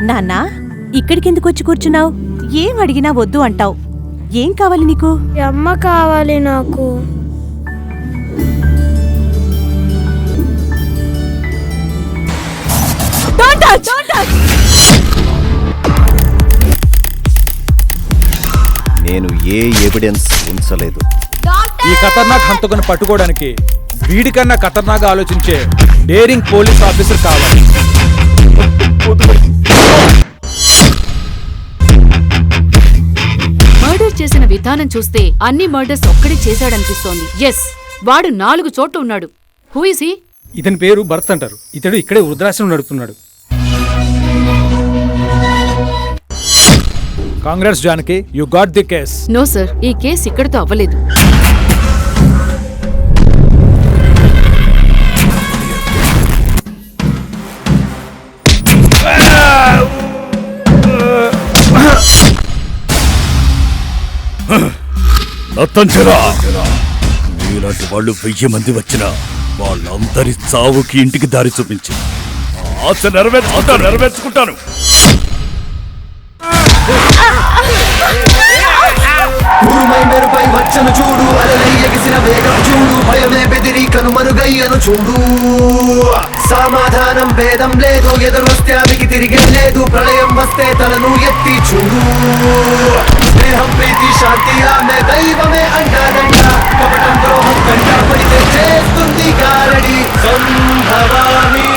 నాన్నా, ఇక్కడికెందుకు వచ్చి కూర్చున్నావు? ఏం అడిగినా వద్దు అంటావు. ఏం కావాలి నీకు? అమ్మ కావాలి నాకు. నేను ఏ ఎవిడెన్స్ ఉంచలేదు. ఈ ఖతర్నాక్ హంతకుని పట్టుకోవడానికి వీడికన్నా ఖతర్నాక్ ఆలోచించే డేరింగ్ పోలీస్ ఆఫీసర్ కావాలి. మర్డర్ చేసిన విధానం చూస్తే అన్ని మర్డర్స్ ఒక్కడే చేశాడనిపిస్తోంది. ఎస్, వాడు 4 చోట్ల ఉన్నాడు. Who is he? ఇతని పేరు భరత్ అంటారు. ఇతడు ఇక్కడే వృద్ధాశ్రమం నడుపుతున్నాడు. Congress Janaki, you got the case. No sir, ఈ కేసు ఇక్కడితో అవ్వలేదు. మీలాంటి వాళ్ళు 1000 మంది వచ్చినా వాళ్ళందరి చావుకి ఇంటికి దారి చూపించి ఆశ నెరవేర్చుకుంటాను. మెరుపై వచ్చను చూడు, అలలై ఎగిసిన వేగం చూడు, భయమే బెదిరి కనుమరుగయ్యను చూడు. సమాధానం భేదం లేదు, ఎదురొస్తే అవికి తిరిగే లేదు, ప్రళయం వస్తే తలను ఎత్తి చూడు. స్నేహం ప్రీతి శాంతి ఆమె దైవమే అంటాదంట, కపటం ద్రోహం కంట పడితే చేస్తుంది గారడి. సంభవామి